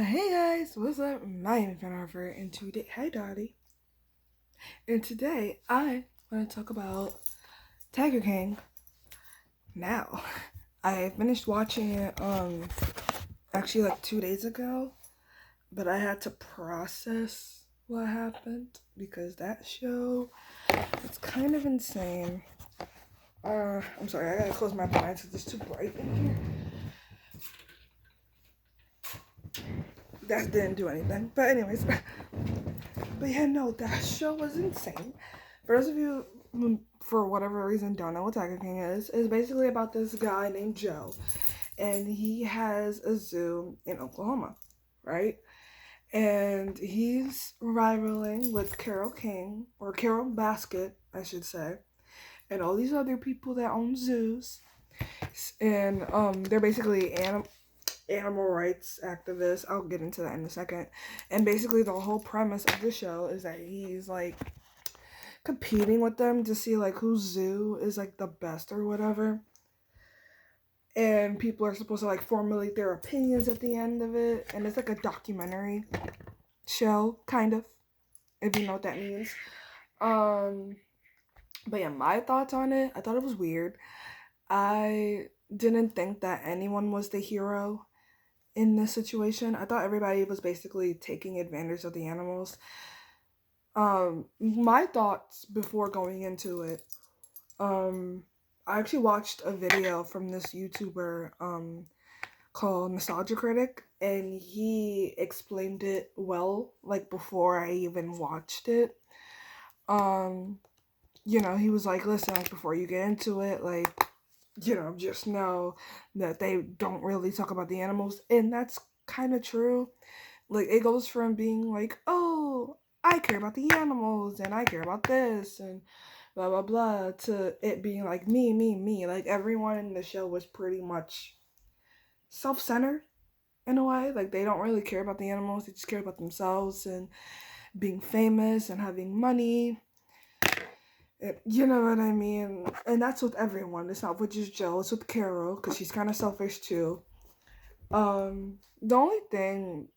Hey guys, what's up? My name is Harper, and today, hi Dottie, and today I want to talk about Tiger King. Now, I finished watching it actually like 2 days ago, but I had to process what happened because that show it's kind of insane. I'm sorry, I gotta close my blinds because it's too bright in here. That didn't do anything, but anyways. But yeah, no, that show was insane. For those of you who, for whatever reason, don't know what Tiger King is, it's basically about this guy named Joe, and he has a zoo in Oklahoma, right? And he's rivaling with Carol King, or Carol Basket, I should say, and all these other people that own zoos. And they're basically animal rights activists. I'll get into that in a second. And basically, the whole premise of the show is that he's like competing with them to see like whose zoo is like the best or whatever. And people are supposed to like formulate their opinions at the end of it. And it's like a documentary show, kind of, if you know what that means. Um, but yeah, my thoughts on it, I thought it was weird. I didn't think that anyone was the hero in this situation. I thought everybody was basically taking advantage of the animals. My thoughts before going into it, I actually watched a video from this YouTuber, called Nostalgia Critic, and he explained it well, like before I even watched it. Um, he was like, listen, like before you get into it, like, just know that they don't really talk about the animals, and that's kind of true. Like, it goes from being like, oh, I care about the animals, and I care about this, and blah, blah, blah, to it being like, me, me, me. Like, everyone in the show was pretty much self-centered in a way. Like, they don't really care about the animals, they just care about themselves and being famous and having money. You know what I mean? And that's with everyone. It's not with just Joe. It's with Carol, because she's kind of selfish too. The only thing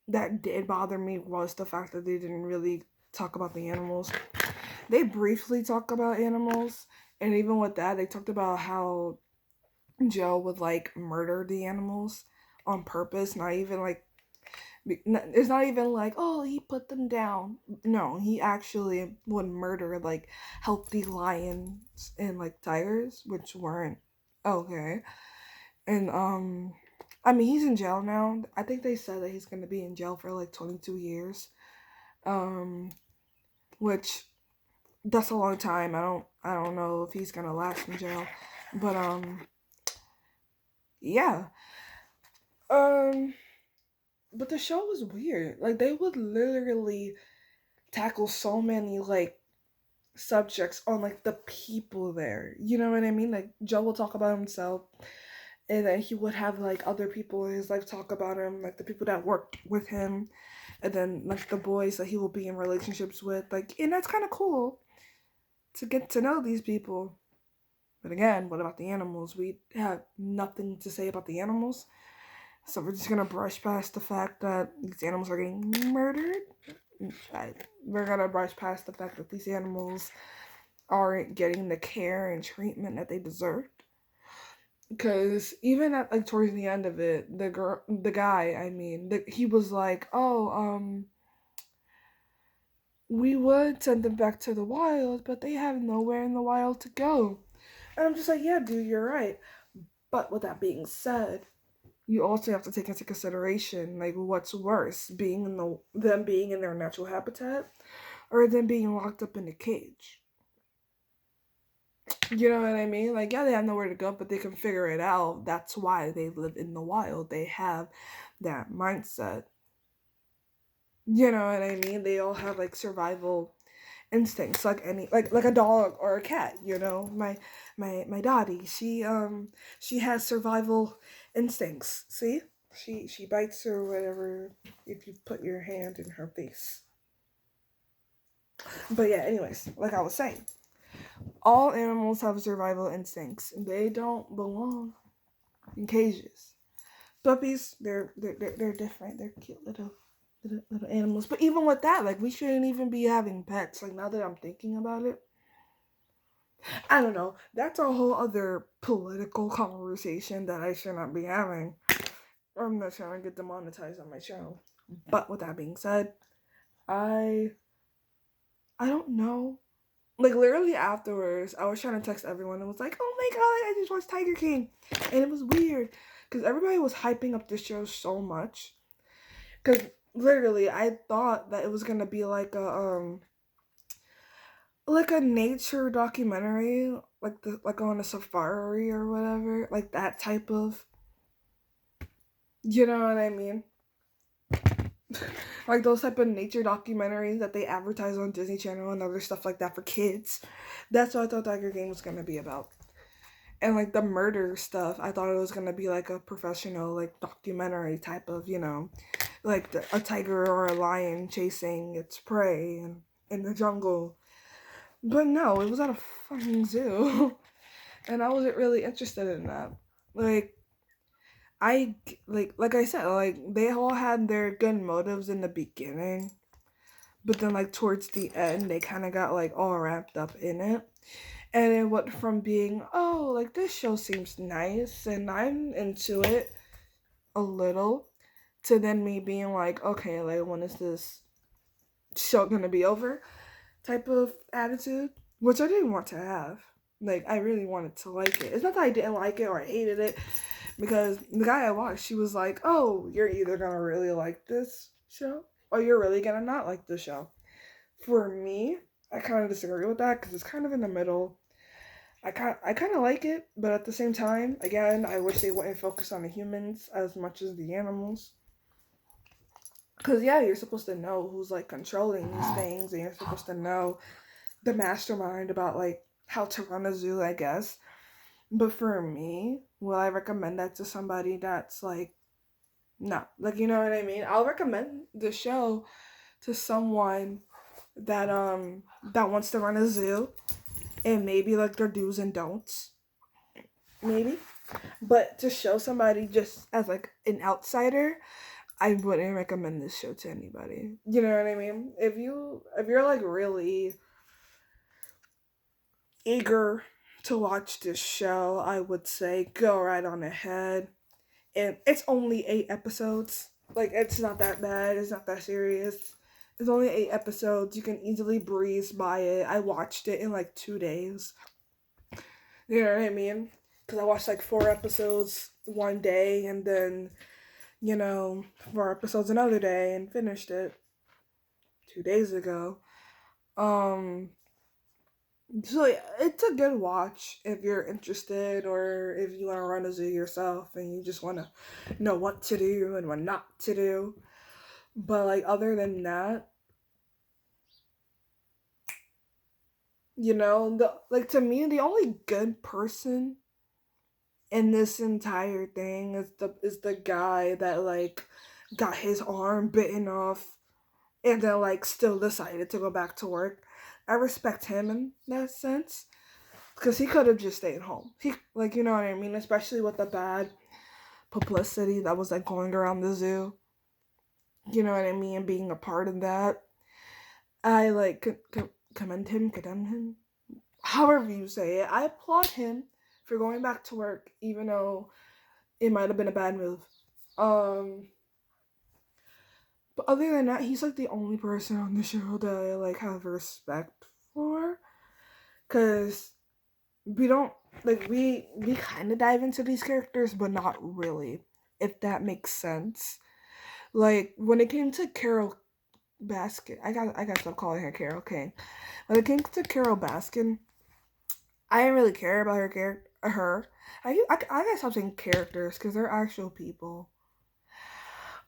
that did bother me was the fact that they didn't really talk about the animals. They briefly talk about animals, and even with that, they talked about how Joe would like murder the animals on purpose, not even like it's not even like, oh, he put them down. No, he actually would murder like healthy lions and like tigers, which weren't okay. And I mean, he's in jail now. I think they said that he's gonna be in jail for like 22 years. Um, which that's a long time. I don't know if he's gonna last in jail, but yeah. Um, but the show was weird. Like they would literally tackle so many like subjects on like the people there. You know what I mean? Like Joe will talk about himself, and then he would have like other people in his life talk about him, like the people that worked with him, and then like the boys that he will be in relationships with. Like, and that's kind of cool to get to know these people. But again, what about the animals? We have nothing to say about the animals. So we're just gonna brush past the fact that these animals are getting murdered. We're gonna brush past the fact that these animals aren't getting the care and treatment that they deserved. Because even at like towards the end of it, the guy, I mean, he was like, "Oh, we would send them back to the wild, but they have nowhere in the wild to go." And I'm just like, "Yeah, dude, you're right." But with that being said, you also have to take into consideration like what's worse, being in them being in their natural habitat, or them being locked up in a cage. You know what I mean? Like, yeah, they have nowhere to go, but they can figure it out. That's why they live in the wild. They have that mindset. You know what I mean? They all have like survival instincts, like any like a dog or a cat. You know, my Dottie, she has survival instincts. See, she bites or whatever if you put your hand in her face. But yeah, anyways, like I was saying, all animals have survival instincts. They don't belong in cages. Puppies, they're different. They're cute little animals. But even with that, like, we shouldn't even be having pets. Like, now that I'm thinking about it, I don't know. That's a whole other political conversation that I should not be having. I'm not trying to get demonetized on my channel. But with that being said, I I don't know. Like, literally afterwards, I was trying to text everyone and was like, "Oh my god, I just watched Tiger King," and it was weird because everybody was hyping up this show so much. Because literally, I thought that it was gonna be like a nature documentary, like on a safari or whatever, like that type of. You know what I mean? Like those type of nature documentaries that they advertise on Disney Channel and other stuff like that for kids. That's what I thought Tiger King was gonna be about. And like the murder stuff, I thought it was gonna be like a professional, like documentary type of, like a tiger or a lion chasing its prey in the jungle. But no, it was at a fucking zoo, and I wasn't really interested in that. Like I like I said, like they all had their good motives in the beginning, but then like towards the end, they kind of got like all wrapped up in it. And it went from being, oh, like this show seems nice and I'm into it a little, to then me being like, okay, like when is this show gonna be over? Type of attitude, which I didn't want to have. Like, I really wanted to like it. It's not that I didn't like it or I hated it, because the guy I watched, she was like, oh, you're either gonna really like this show or you're really gonna not like the show. For me, I kind of disagree with that because it's kind of in the middle. I kind of like it, but at the same time, again, I wish they wouldn't focus on the humans as much as the animals. Because, yeah, you're supposed to know who's, like, controlling these things, and you're supposed to know the mastermind about, like, how to run a zoo, I guess. But for me, will I recommend that to somebody that's, like, no. Like, you know what I mean? I'll recommend the show to someone that wants to run a zoo, and maybe, like, their do's and don'ts. Maybe. But to show somebody just as, like, an outsider, I wouldn't recommend this show to anybody. You know what I mean? If you're like really eager to watch this show, I would say go right on ahead. And it's only 8 episodes. Like, it's not that bad. It's not that serious. It's only 8 episodes. You can easily breeze by it. I watched it in like 2 days. You know what I mean? Because I watched like 4 episodes one day and then, 4 episodes another day and finished it 2 days ago. Um, so yeah, it's a good watch if you're interested or if you want to run a zoo yourself and you just want to know what to do and what not to do. But like other than that, to me the only good person in this entire thing is the guy that like got his arm bitten off and then like still decided to go back to work. I respect him in that sense because he could have just stayed home. He, like, you know what I mean, especially with the bad publicity that was like going around the zoo. You know what I mean, and being a part of that. I like condemn him, however you say it. I applaud him for going back to work, even though it might have been a bad move. But other than that, he's like the only person on the show that I like have respect for, cause we don't like we kind of dive into these characters, but not really, if that makes sense. Like when it came to Carol Baskin, I got to stop calling her Carol King. When it came to Carol Baskin, I didn't really care about her character. I gotta stop saying characters because they're actual people.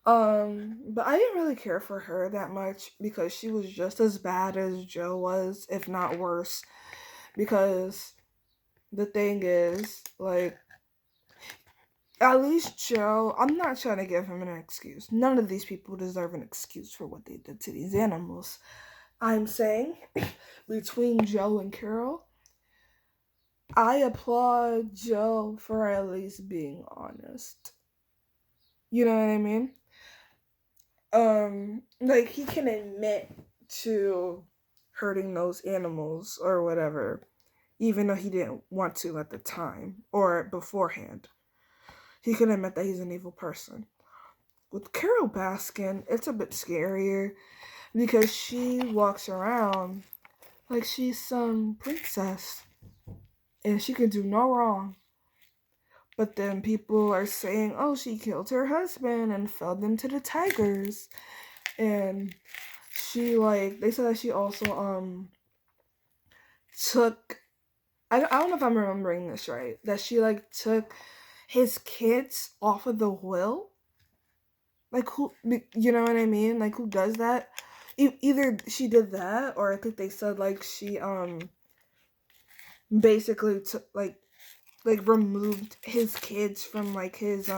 But I didn't really care for her that much because she was just as bad as Joe was, if not worse. Because the thing is, like, at least Joe, I'm not trying to give him an excuse. None of these people deserve an excuse for what they did to these animals. I'm saying, between Joe and Carol, I applaud Joe for at least being honest. You know what I mean? Like he can admit to hurting those animals or whatever, even though he didn't want to at the time or beforehand. He can admit that he's an evil person. With Carol Baskin, it's a bit scarier because she walks around like she's some princess and she can do no wrong. But then people are saying, oh, she killed her husband and fed them to the tigers. And she, like, they said that she also, took, I don't know if I'm remembering this right, that she, like, took his kids off of the will. Like, who, you know what I mean? Like, who does that? Either she did that, or I think they said, like, she, basically took, like removed his kids from like his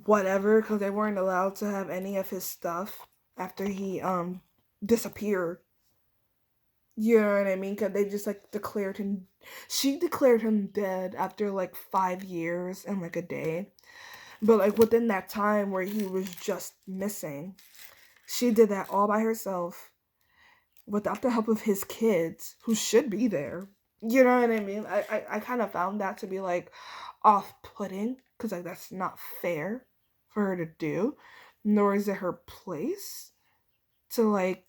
whatever because they weren't allowed to have any of his stuff after he disappeared. You know what I mean? Because they just like declared him. She declared him dead after like 5 years and like a day. But like within that time where he was just missing, she did that all by herself without the help of his kids who should be there. You know what I mean? I kind of found that to be like off-putting because like that's not fair for her to do, nor is it her place to like,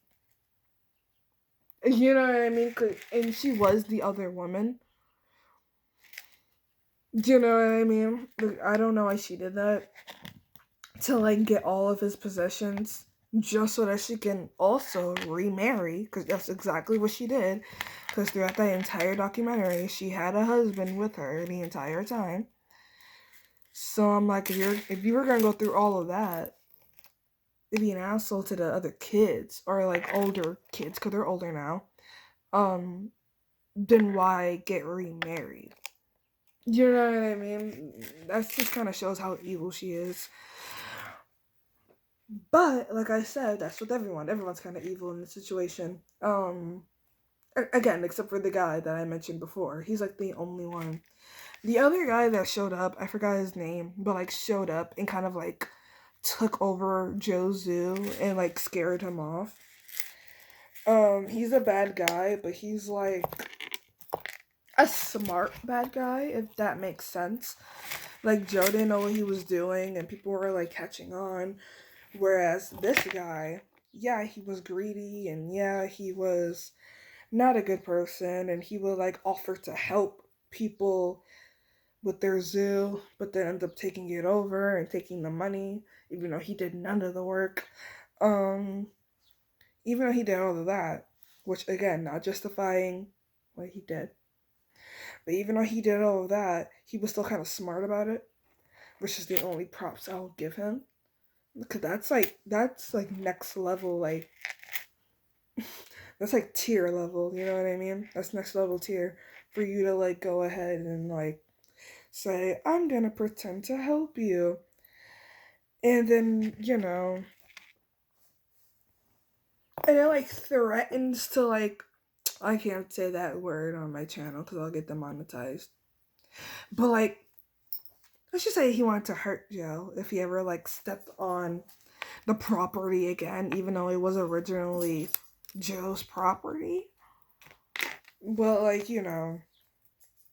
you know what I mean? And she was the other woman. Do you know what I mean? Like, I don't know why she did that to like get all of his possessions just so that she can also remarry because that's exactly what she did because throughout that entire documentary she had a husband with her the entire time. So I'm like, if you were gonna go through all of that to be an asshole to the other kids or like older kids because they're older now, um then why get remarried? You know what I mean? That just kind of shows how evil she is. But like I said, that's with everyone. Everyone's kind of evil in this situation. Again, except for the guy that I mentioned before. He's like the only one. The other guy that showed up, I forgot his name, but like showed up and kind of like took over Joe's zoo and like scared him off. He's a bad guy, but he's like a smart bad guy, if that makes sense. Like Joe didn't know what he was doing and people were like catching on. Whereas this guy, yeah, he was greedy and yeah, he was not a good person and he would like offer to help people with their zoo, but then end up taking it over and taking the money, even though he did none of the work. Um, Even though he did all of that, which again, not justifying what he did, but even though he did all of that, he was still kind of smart about it, which is the only props I'll give him. Because that's like next level, like that's like tier level, you know what I mean? That's next level tier for you to like go ahead and like say, I'm gonna pretend to help you. And then, and it like threatens to like, I can't say that word on my channel because I'll get demonetized. But like, let's just say he wanted to hurt Joe if he ever like stepped on the property again, even though it was originally Joe's property. But like, I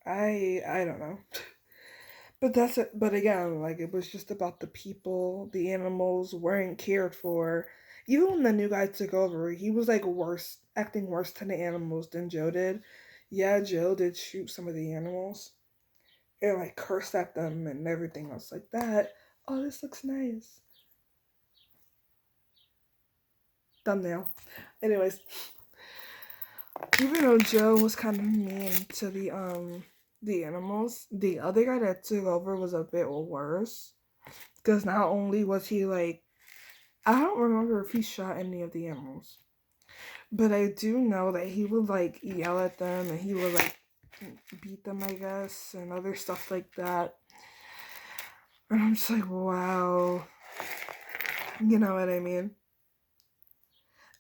don't know. But that's it. But again, like it was just about the people, the animals weren't cared for. Even when the new guy took over, he was like worse, acting worse to the animals than Joe did. Yeah, Joe did shoot some of the animals and like cursed at them and everything else like that. Oh, this looks nice. Thumbnail. Anyways, even though Joe was kind of mean to the animals, the other guy that took over was a bit worse. Because not only was he like, I don't remember if he shot any of the animals, but I do know that he would like yell at them and he would like beat them, I guess, and other stuff like that. And I'm just like, wow. You know what I mean?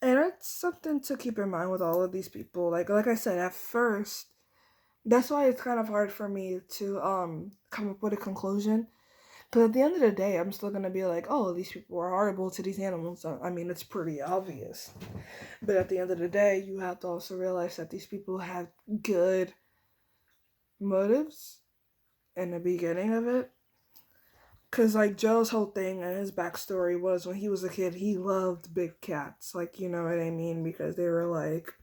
And it's something to keep in mind with all of these people. Like I said, at first, that's why it's kind of hard for me to come up with a conclusion Because at the end of the day, I'm still gonna be like, oh, these people are horrible to these animals. I mean, it's pretty obvious. But at the end of the day, you have to also realize that these people have good motives in the beginning of it. Because, like, Joe's whole thing and his backstory was when he was a kid, he loved big cats. Like, you know what I mean? Because they were, like,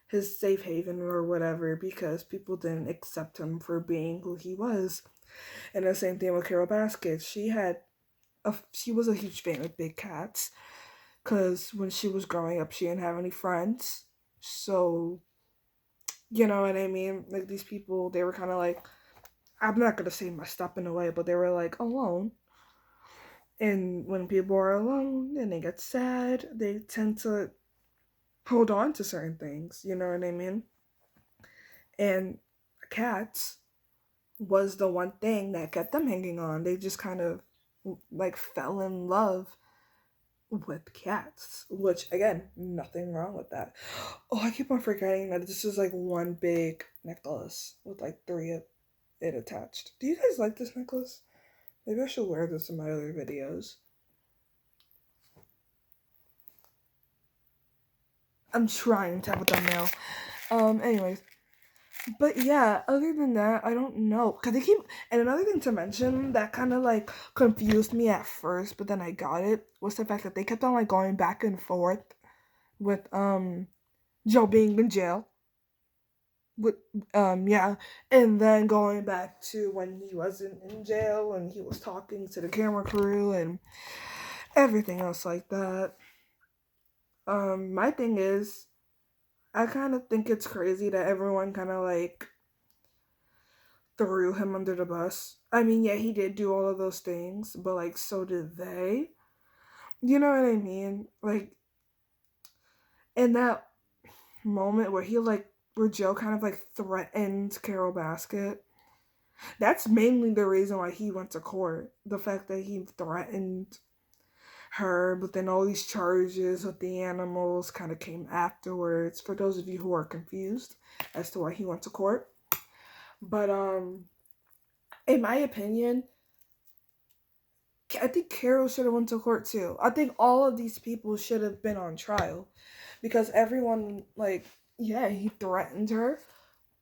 his safe haven or whatever, because people didn't accept him for being who he was. And the same thing with Carol Basket. She was a huge fan of big cats because when she was growing up, she didn't have any friends. So, you know what I mean? Like, these people, they were kind of like, I'm not gonna say messed up in a way, but they were like alone. And when people are alone and they get sad, they tend to hold on to certain things. You know what I mean? And cats was the one thing that kept them hanging on. They just kind of like fell in love with cats, which again, nothing wrong with that. Oh, I keep on forgetting that this is like one big necklace with like three of it attached. Do you guys like this necklace? Maybe I should wear this in my other videos. I'm trying to have a thumbnail. Anyways, but yeah, other than that, I don't know. Cause they keep, and another thing to mention that kind of like confused me at first, but then I got it, was the fact that they kept on like going back and forth with Joe being in jail. With yeah, and then going back to when he wasn't in jail and he was talking to the camera crew and everything else like that. My thing is, I kind of think it's crazy that everyone kind of like threw him under the bus. I mean, yeah, he did do all of those things, but like, so did they. You know what I mean? Like, in that moment where where Joe kind of like threatened Carol Basket, that's mainly the reason why he went to court. The fact that he threatened her, but then all these charges with the animals kind of came afterwards. For those of you who are confused as to why he went to court. But in my opinion, I think Carol should have went to court too. I think all of these people should have been on trial because everyone, like, yeah, he threatened her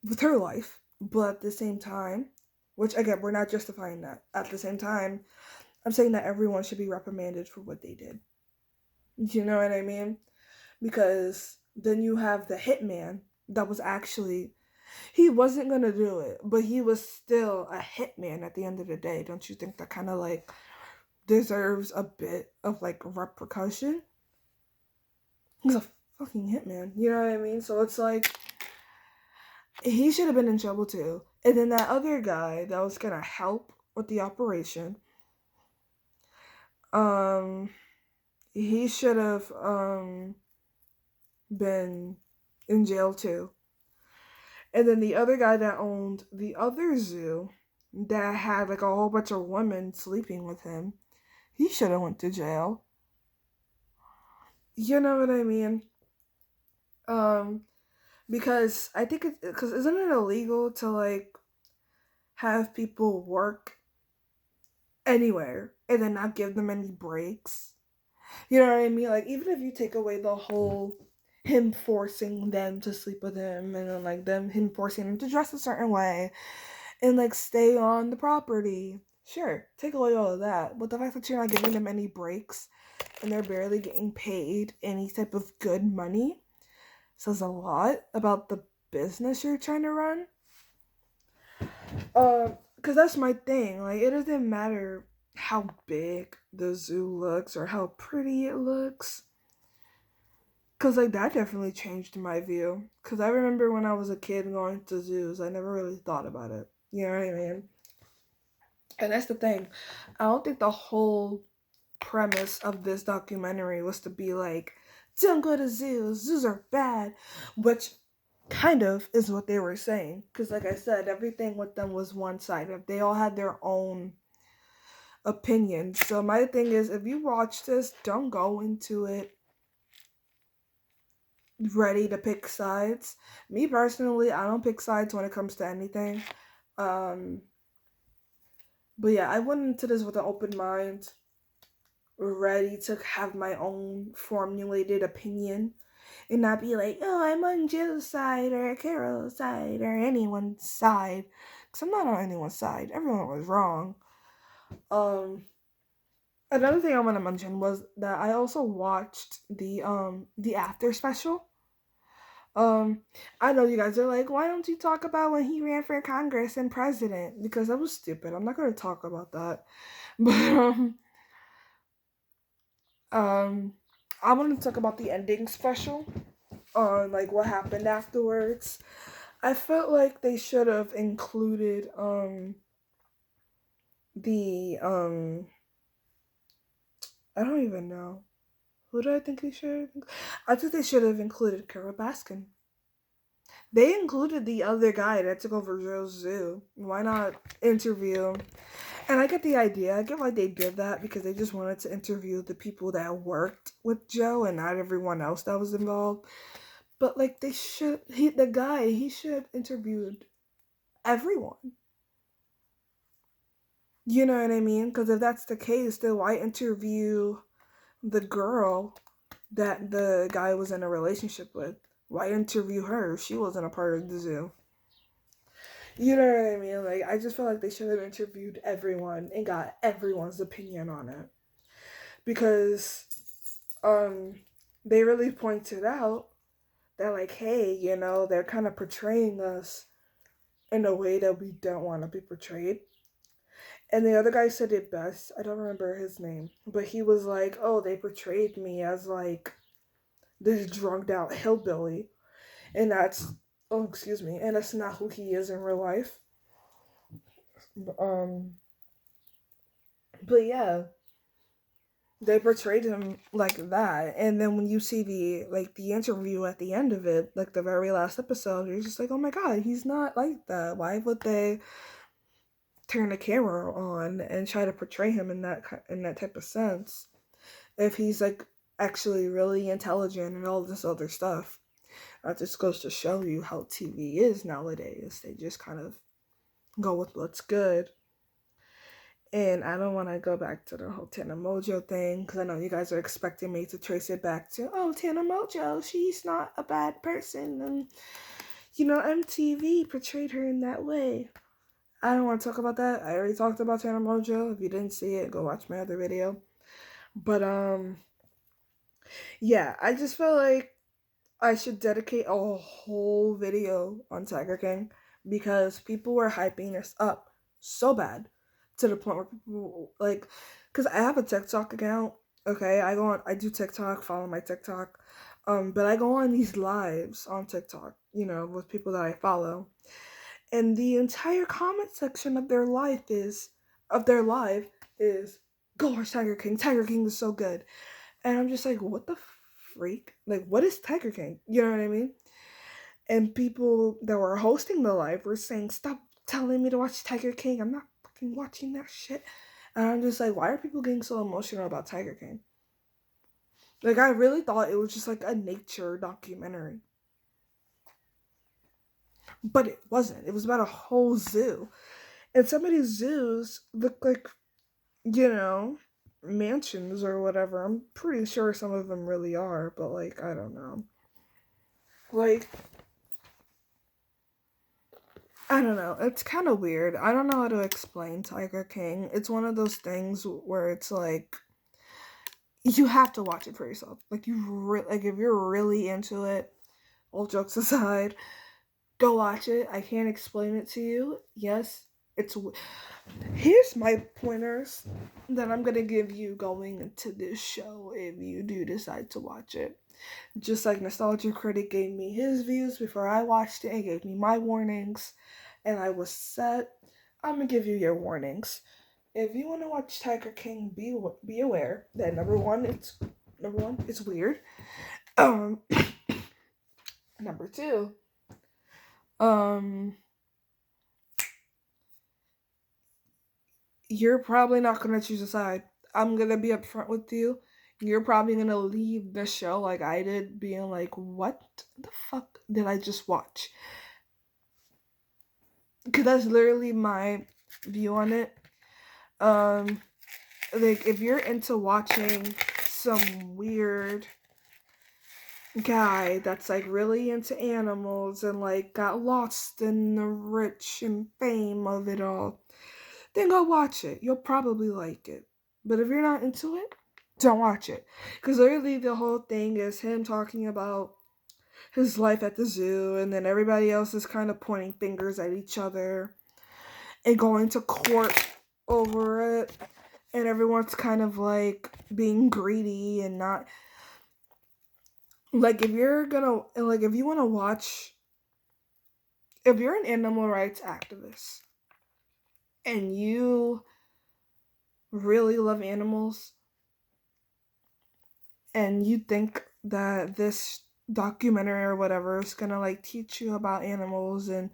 with her life, but at the same time, which again, we're not justifying that. At the same time, I'm saying that everyone should be reprimanded for what they did. You know what I mean? Because then you have the hitman that was actually, he wasn't gonna do it, but he was still a hitman at the end of the day. Don't you think that kind of like deserves a bit of like repercussion? He's a fucking hitman, you know what I mean? So it's like he should have been in trouble too. And then that other guy that was gonna help with the operation, um, he should have been in jail too. And then the other guy that owned the other zoo that had like a whole bunch of women sleeping with him, he should have went to jail. You know what I mean? Um, because I think it's because isn't it illegal to like have people work anywhere and then not give them any breaks? You know what I mean? Like even if you take away the whole him forcing them to sleep with him and then like him forcing them to dress a certain way and like stay on the property. Sure, take away all of that. But the fact that you're not giving them any breaks and they're barely getting paid any type of good money says a lot about the business you're trying to run. Cause that's my thing. Like it doesn't matter how big the zoo looks or how pretty it looks. Cause like that definitely changed my view. Cause I remember when I was a kid going to zoos, I never really thought about it. You know what I mean? And that's the thing. I don't think the whole premise of this documentary was to be like, don't go to zoos, zoos are bad, which kind of is what they were saying. Because, like I said, everything with them was one sided. They all had their own opinions. So, my thing is, if you watch this, don't go into it ready to pick sides. Me personally, I don't pick sides when it comes to anything. Um, But yeah, I went into this with an open mind, ready to have my own formulated opinion and not be like, oh, I'm on Jill's side or Carol's side or anyone's side. Because I'm not on anyone's side. Everyone was wrong. Another thing I want to mention was that I also watched the after special. Um, I know you guys are like, why don't you talk about when he ran for Congress and president? Because that was stupid. I'm not going to talk about that. But um, I want to talk about the ending special on like what happened afterwards. I felt like they should have included the I don't even know. Who do I think they should? I think they should have included Carol Baskin. They included the other guy that took over Joe's zoo. Why not interview? And I get the idea. I get why they did that because they just wanted to interview the people that worked with Joe and not everyone else that was involved. But like they should, he should have interviewed everyone. You know what I mean? Because if that's the case, then why interview the girl that the guy was in a relationship with? Why interview her? She wasn't a part of the zoo. You know what I mean? Like, I just feel like they should have interviewed everyone and got everyone's opinion on it. Because, um, they really pointed out that, like, hey, they're kind of portraying us in a way that we don't want to be portrayed. And the other guy said it best. I don't remember his name. But he was like, oh, they portrayed me as, like, this drugged out hillbilly. And that's, oh, excuse me. And that's not who he is in real life. Um, but yeah, they portrayed him like that. And then when you see the interview at the end of it, like the very last episode, you're just like, oh my god, he's not like that. Why would they turn the camera on and try to portray him in that type of sense if he's like actually really intelligent and all this other stuff? That just goes to show you how TV is nowadays. They just kind of go with what's good. And I don't want to go back to the whole Tana Mojo thing because I know you guys are expecting me to trace it back to, oh, Tana Mojo, she's not a bad person. And, MTV portrayed her in that way. I don't want to talk about that. I already talked about Tana Mojo. If you didn't see it, go watch my other video. But, yeah, I just felt like I should dedicate a whole video on Tiger King because people were hyping this up so bad to the point where people like, because I have a TikTok account. Okay, I do TikTok, follow my TikTok, but I go on these lives on TikTok, with people that I follow, and the entire comment section of their live is, go watch Tiger King. Tiger King is so good. And I'm just like, what the freak? Like, what is Tiger King? You know what I mean? And people that were hosting the live were saying, stop telling me to watch Tiger King. I'm not fucking watching that shit. And I'm just like, why are people getting so emotional about Tiger King? Like, I really thought it was just like a nature documentary. But it wasn't. It was about a whole zoo. And some of these zoos look like, mansions or whatever. I'm pretty sure some of them really are, but like, I don't know. Like, I don't know. It's kind of weird. I don't know how to explain Tiger King. It's one of those things where it's like you have to watch it for yourself. Like like if you're really into it, all jokes aside, go watch it. I can't explain it to you. Yes, here's my pointers that I'm gonna give you going into this show if you do decide to watch it. Just like Nostalgia Critic gave me his views before I watched it and gave me my warnings, and I was set. I'm gonna give you your warnings. If you want to watch Tiger King, be aware that number one, it's weird. Um, number two, um, you're probably not gonna choose a side. I'm gonna be upfront with you. You're probably gonna leave the show like I did, being like, "What the fuck did I just watch?" Because that's literally my view on it. Um, like if you're into watching some weird guy that's like really into animals and like got lost in the rich and fame of it all, then go watch it. You'll probably like it. But if you're not into it, don't watch it. Because literally the whole thing is him talking about his life at the zoo, and then everybody else is kind of pointing fingers at each other and going to court over it. And everyone's kind of like being greedy and not like if you're gonna like if you want to watch if you're an animal rights activist and you really love animals and you think that this documentary or whatever is gonna like teach you about animals and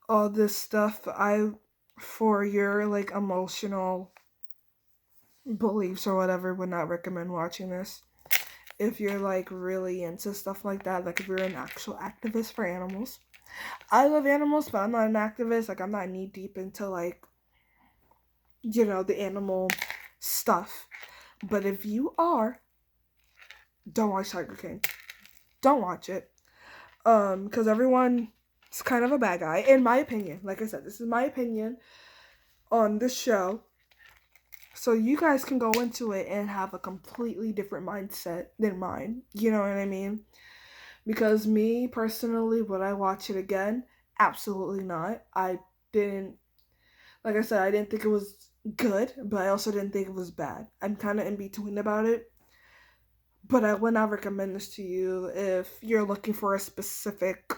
all this stuff, I for your like emotional beliefs or whatever would not recommend watching this. If you're like really into stuff like that, like if you're an actual activist for animals. I love animals, but I'm not an activist. Like I'm not knee deep into like the animal stuff. But if you are, don't watch Tiger King. Don't watch it. Because everyone's kind of a bad guy, in my opinion. Like I said, this is my opinion on this show. So you guys can go into it and have a completely different mindset than mine. You know what I mean? Because me personally, would I watch it again? Absolutely not. I didn't, like I said, I didn't think it was good, but I also didn't think it was bad. I'm kind of in between about it. But I would not recommend this to you if you're looking for a specific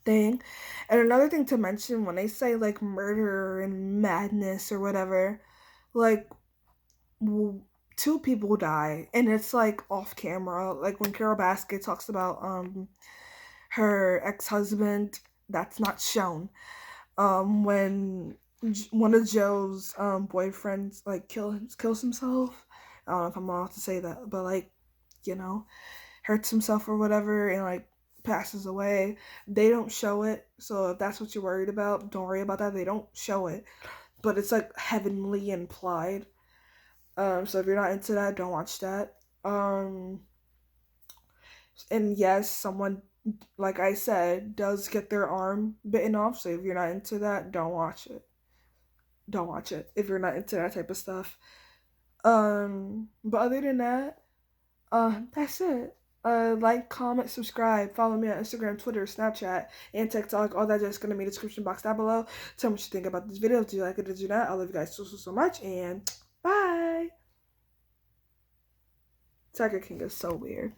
thing. And another thing to mention, when they say like murder and madness or whatever, like two people die and it's like off camera. Like when Carol Baskin talks about her ex-husband, that's not shown. When one of Joe's boyfriends like kills himself. I don't know if I'm allowed to say that, but like, hurts himself or whatever and like passes away. They don't show it. So if that's what you're worried about, don't worry about that. They don't show it. But it's like heavenly implied. So if you're not into that, don't watch that. And yes, someone, like I said, does get their arm bitten off. So if you're not into that, don't watch it. Don't watch it if you're not into that type of stuff. But other than that, that's it. Like, comment, subscribe, follow me on Instagram, Twitter, Snapchat, and TikTok. All that just gonna be in the description box down below. Tell me what you think about this video. Do you like it or do you not? I love you guys so much, and bye. Tiger King is so weird.